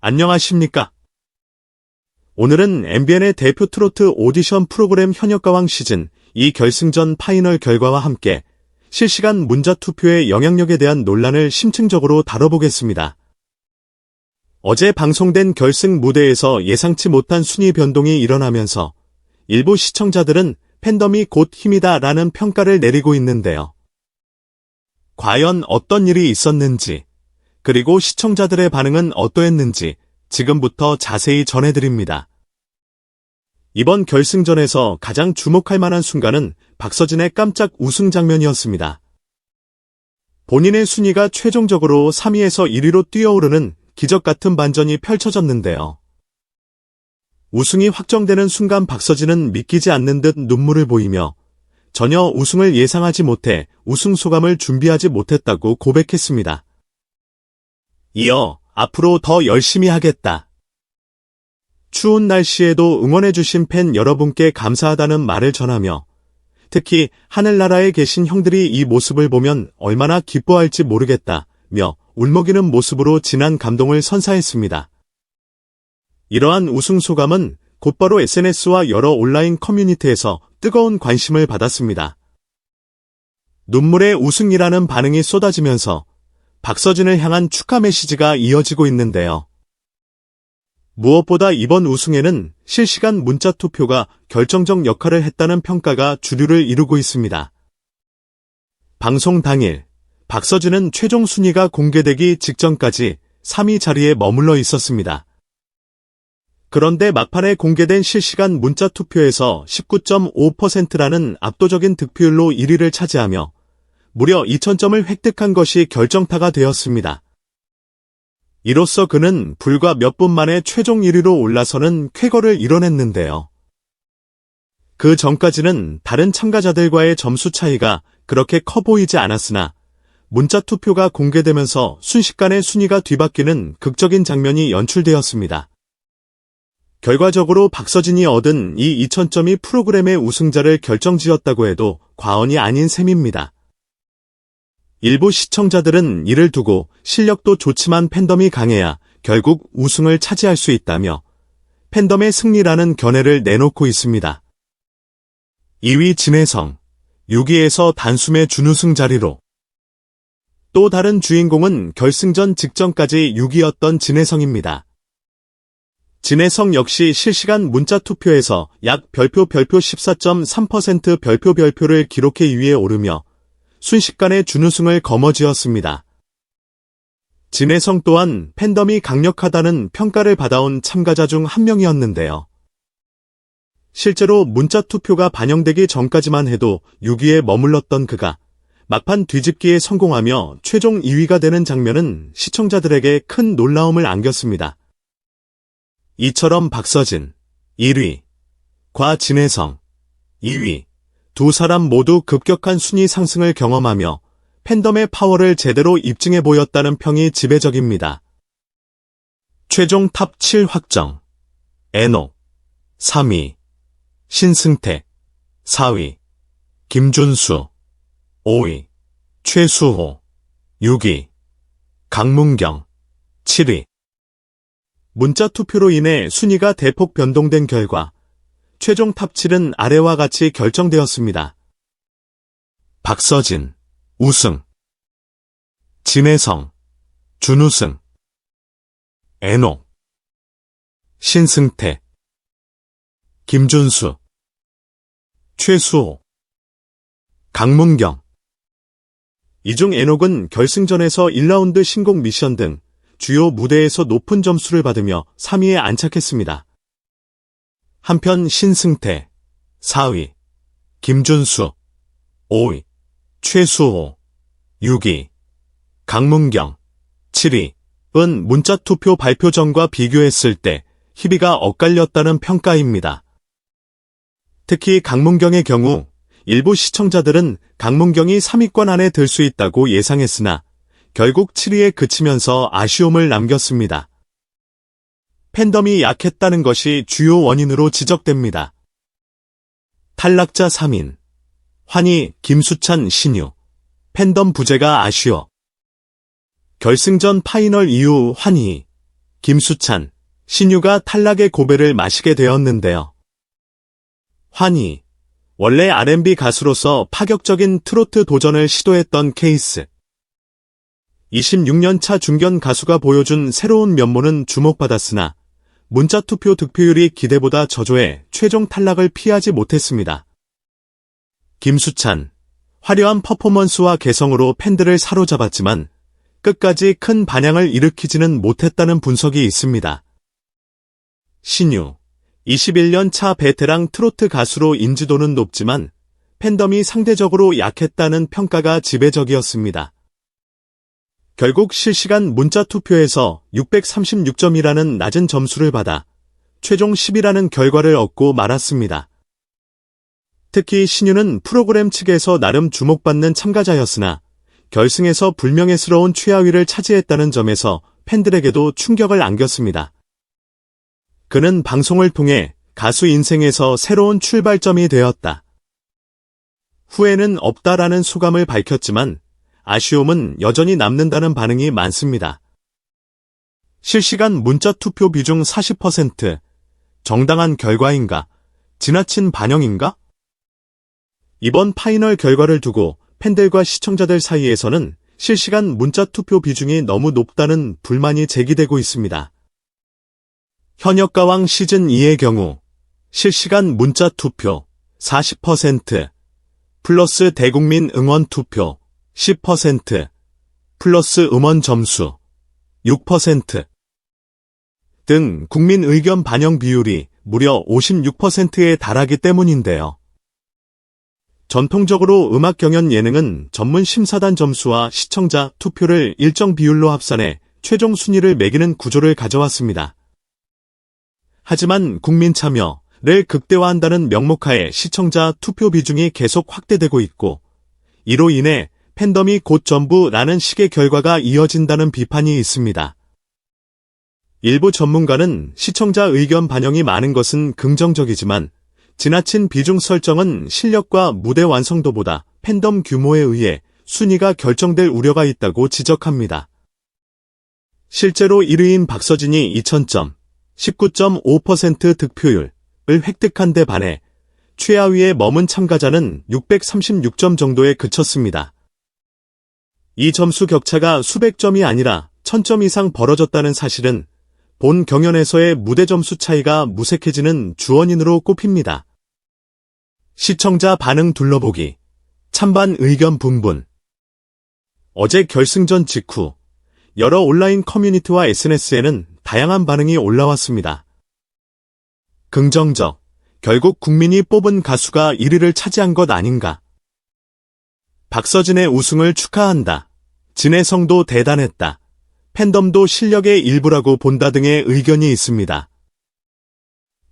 안녕하십니까? 오늘은 MBN의 대표 트로트 오디션 프로그램 현역가왕 시즌 2 결승전 파이널 결과와 함께 실시간 문자투표의 영향력에 대한 논란을 심층적으로 다뤄보겠습니다. 어제 방송된 결승 무대에서 예상치 못한 순위 변동이 일어나면서 일부 시청자들은 팬덤이 곧 힘이다 라는 평가를 내리고 있는데요. 과연 어떤 일이 있었는지, 그리고 시청자들의 반응은 어떠했는지 지금부터 자세히 전해드립니다. 이번 결승전에서 가장 주목할 만한 순간은 박서진의 깜짝 우승 장면이었습니다. 본인의 순위가 최종적으로 3위에서 1위로 뛰어오르는 기적 같은 반전이 펼쳐졌는데요. 우승이 확정되는 순간 박서진은 믿기지 않는 듯 눈물을 보이며 전혀 우승을 예상하지 못해 우승 소감을 준비하지 못했다고 고백했습니다. 이어 앞으로 더 열심히 하겠다. 추운 날씨에도 응원해주신 팬 여러분께 감사하다는 말을 전하며 특히 하늘나라에 계신 형들이 이 모습을 보면 얼마나 기뻐할지 모르겠다며 울먹이는 모습으로 진한 감동을 선사했습니다. 이러한 우승 소감은 곧바로 SNS와 여러 온라인 커뮤니티에서 뜨거운 관심을 받았습니다. 눈물의 우승이라는 반응이 쏟아지면서 박서진을 향한 축하 메시지가 이어지고 있는데요. 무엇보다 이번 우승에는 실시간 문자 투표가 결정적 역할을 했다는 평가가 주류를 이루고 있습니다. 방송 당일, 박서진은 최종 순위가 공개되기 직전까지 3위 자리에 머물러 있었습니다. 그런데 막판에 공개된 실시간 문자 투표에서 19.5%라는 압도적인 득표율로 1위를 차지하며 무려 2000점을 획득한 것이 결정타가 되었습니다. 이로써 그는 불과 몇 분 만에 최종 1위로 올라서는 쾌거를 이뤄냈는데요. 그 전까지는 다른 참가자들과의 점수 차이가 그렇게 커 보이지 않았으나 문자 투표가 공개되면서 순식간에 순위가 뒤바뀌는 극적인 장면이 연출되었습니다. 결과적으로 박서진이 얻은 이 2000점이 프로그램의 우승자를 결정지었다고 해도 과언이 아닌 셈입니다. 일부 시청자들은 이를 두고 실력도 좋지만 팬덤이 강해야 결국 우승을 차지할 수 있다며 팬덤의 승리라는 견해를 내놓고 있습니다. 2위 진혜성, 6위에서 단숨에 준우승 자리로. 또 다른 주인공은 결승전 직전까지 6위였던 진혜성입니다. 진혜성 역시 실시간 문자 투표에서 약 별표 14.3% 별표를 기록해 2위에 오르며 순식간에 준우승을 거머쥐었습니다. 진혜성 또한 팬덤이 강력하다는 평가를 받아온 참가자 중 한 명이었는데요. 실제로 문자 투표가 반영되기 전까지만 해도 6위에 머물렀던 그가 막판 뒤집기에 성공하며 최종 2위가 되는 장면은 시청자들에게 큰 놀라움을 안겼습니다. 이처럼 박서진 1위과 진혜성 2위 두 사람 모두 급격한 순위 상승을 경험하며 팬덤의 파워를 제대로 입증해 보였다는 평이 지배적입니다. 최종 탑 7 확정. 애녹 3위, 신승태 4위, 김준수 5위, 최수호 6위, 강문경 7위. 문자 투표로 인해 순위가 대폭 변동된 결과 최종 탑 7은 아래와 같이 결정되었습니다. 박서진, 우승. 진혜성, 준우승. 애녹, 신승태, 김준수, 최수호, 강문경. 이 중 애녹은 결승전에서 1라운드 신곡 미션 등 주요 무대에서 높은 점수를 받으며 3위에 안착했습니다. 한편 신승태 4위, 김준수 5위, 최수호 6위, 강문경 7위은 문자투표 발표 전과 비교했을 때 희비가 엇갈렸다는 평가입니다. 특히 강문경의 경우 일부 시청자들은 강문경이 3위권 안에 들 수 있다고 예상했으나 결국 7위에 그치면서 아쉬움을 남겼습니다. 팬덤이 약했다는 것이 주요 원인으로 지적됩니다. 탈락자 3인 환희, 김수찬, 신유. 팬덤 부재가 아쉬워. 결승전 파이널 이후 환희, 김수찬, 신유가 탈락의 고배를 마시게 되었는데요. 환희, 원래 R&B 가수로서 파격적인 트로트 도전을 시도했던 케이스. 26년차 중견 가수가 보여준 새로운 면모는 주목받았으나 문자투표 득표율이 기대보다 저조해 최종 탈락을 피하지 못했습니다. 김수찬, 화려한 퍼포먼스와 개성으로 팬들을 사로잡았지만 끝까지 큰 반향을 일으키지는 못했다는 분석이 있습니다. 신유, 21년 차 베테랑 트로트 가수로 인지도는 높지만 팬덤이 상대적으로 약했다는 평가가 지배적이었습니다. 결국 실시간 문자 투표에서 636점이라는 낮은 점수를 받아 최종 10위라는 결과를 얻고 말았습니다. 특히 신유는 프로그램 측에서 나름 주목받는 참가자였으나 결승에서 불명예스러운 최하위를 차지했다는 점에서 팬들에게도 충격을 안겼습니다. 그는 방송을 통해 가수 인생에서 새로운 출발점이 되었다. 후회는 없다라는 소감을 밝혔지만 아쉬움은 여전히 남는다는 반응이 많습니다. 실시간 문자 투표 비중 40%. 정당한 결과인가? 지나친 반영인가? 이번 파이널 결과를 두고 팬들과 시청자들 사이에서는 실시간 문자 투표 비중이 너무 높다는 불만이 제기되고 있습니다. 현역가왕 시즌2의 경우 실시간 문자 투표 40%, 플러스 대국민 응원 투표 10%, 플러스 음원 점수 6% 등 국민 의견 반영 비율이 무려 56%에 달하기 때문인데요. 전통적으로 음악 경연 예능은 전문 심사단 점수와 시청자 투표를 일정 비율로 합산해 최종 순위를 매기는 구조를 가져왔습니다. 하지만 국민 참여를 극대화한다는 명목하에 시청자 투표 비중이 계속 확대되고 있고 이로 인해 팬덤이 곧 전부라는 식의 결과가 이어진다는 비판이 있습니다. 일부 전문가는 시청자 의견 반영이 많은 것은 긍정적이지만 지나친 비중 설정은 실력과 무대 완성도보다 팬덤 규모에 의해 순위가 결정될 우려가 있다고 지적합니다. 실제로 1위인 박서진이 2000점, 19.5% 득표율을 획득한 데 반해 최하위에 머문 참가자는 636점 정도에 그쳤습니다. 이 점수 격차가 수백 점이 아니라 1000점 이상 벌어졌다는 사실은 본 경연에서의 무대 점수 차이가 무색해지는 주원인으로 꼽힙니다. 시청자 반응 둘러보기, 찬반 의견 분분. 어제 결승전 직후 여러 온라인 커뮤니티와 SNS에는 다양한 반응이 올라왔습니다. 긍정적, 결국 국민이 뽑은 가수가 1위를 차지한 것 아닌가. 박서진의 우승을 축하한다. 진혜성도 대단했다. 팬덤도 실력의 일부라고 본다 등의 의견이 있습니다.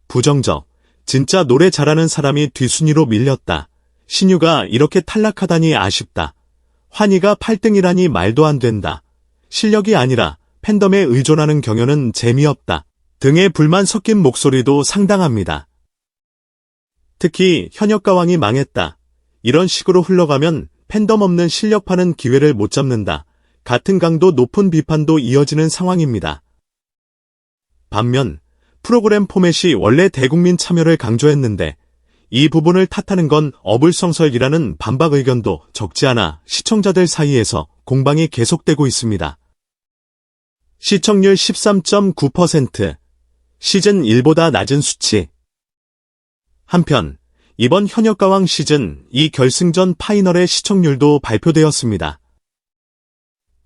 부정적, 진짜 노래 잘하는 사람이 뒷순위로 밀렸다. 신유가 이렇게 탈락하다니 아쉽다. 환희가 8등이라니 말도 안 된다. 실력이 아니라 팬덤에 의존하는 경연은 재미없다. 등의 불만 섞인 목소리도 상당합니다. 특히 현역가왕이 망했다. 이런 식으로 흘러가면 팬덤 없는 실력파는 기회를 못 잡는다. 같은 강도 높은 비판도 이어지는 상황입니다. 반면 프로그램 포맷이 원래 대국민 참여를 강조했는데 이 부분을 탓하는 건 어불성설이라는 반박 의견도 적지 않아 시청자들 사이에서 공방이 계속되고 있습니다. 시청률 13.9%, 시즌 1보다 낮은 수치. 한편 이번 현역가왕 시즌 2 결승전 파이널의 시청률도 발표되었습니다.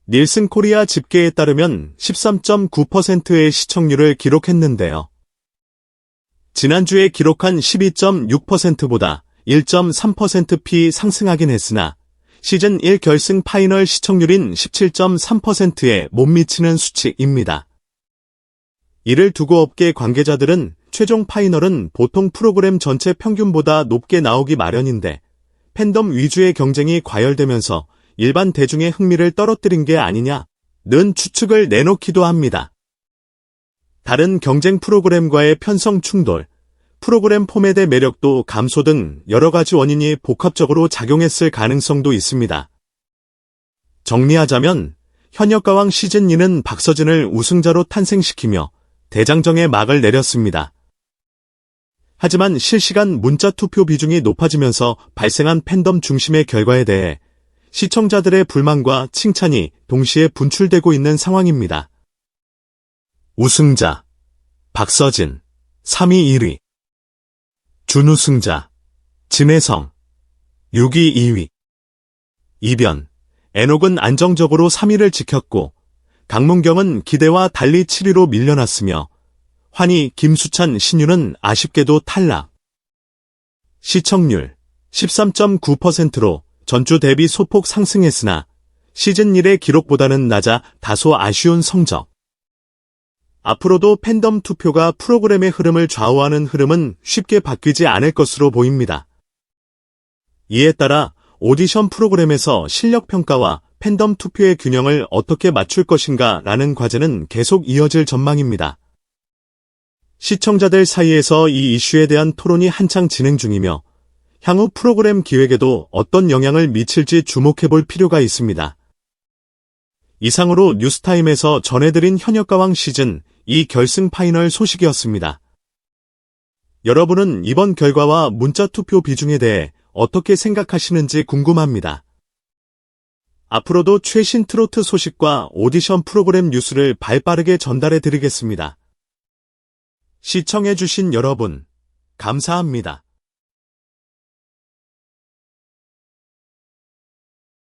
닐슨 코리아 집계에 따르면 13.9%의 시청률을 기록했는데요. 지난주에 기록한 12.6%보다 1.3%p 상승하긴 했으나 시즌 1 결승 파이널 시청률인 17.3%에 못 미치는 수치입니다. 이를 두고 업계 관계자들은 최종 파이널은 보통 프로그램 전체 평균보다 높게 나오기 마련인데 팬덤 위주의 경쟁이 과열되면서 일반 대중의 흥미를 떨어뜨린 게 아니냐는 추측을 내놓기도 합니다. 다른 경쟁 프로그램과의 편성 충돌, 프로그램 포맷의 매력도 감소 등 여러 가지 원인이 복합적으로 작용했을 가능성도 있습니다. 정리하자면 현역가왕 시즌2는 박서진을 우승자로 탄생시키며 대장정의 막을 내렸습니다. 하지만 실시간 문자 투표 비중이 높아지면서 발생한 팬덤 중심의 결과에 대해 시청자들의 불만과 칭찬이 동시에 분출되고 있는 상황입니다. 우승자 박서진 3위 1위 준우승자 진혜성 6위 2위 이변 애녹은 안정적으로 3위를 지켰고 강문경은 기대와 달리 7위로 밀려났으며 환희, 김수찬, 신유는 아쉽게도 탈락. 시청률 13.9%로 전주 대비 소폭 상승했으나 시즌 1의 기록보다는 낮아 다소 아쉬운 성적. 앞으로도 팬덤 투표가 프로그램의 흐름을 좌우하는 흐름은 쉽게 바뀌지 않을 것으로 보입니다. 이에 따라 오디션 프로그램에서 실력 평가와 팬덤 투표의 균형을 어떻게 맞출 것인가 라는 과제는 계속 이어질 전망입니다. 시청자들 사이에서 이 이슈에 대한 토론이 한창 진행 중이며 향후 프로그램 기획에도 어떤 영향을 미칠지 주목해볼 필요가 있습니다. 이상으로 뉴스타임에서 전해드린 현역가왕 시즌 2 결승 파이널 소식이었습니다. 여러분은 이번 결과와 문자 투표 비중에 대해 어떻게 생각하시는지 궁금합니다. 앞으로도 최신 트로트 소식과 오디션 프로그램 뉴스를 발빠르게 전달해드리겠습니다. 시청해주신 여러분, 감사합니다.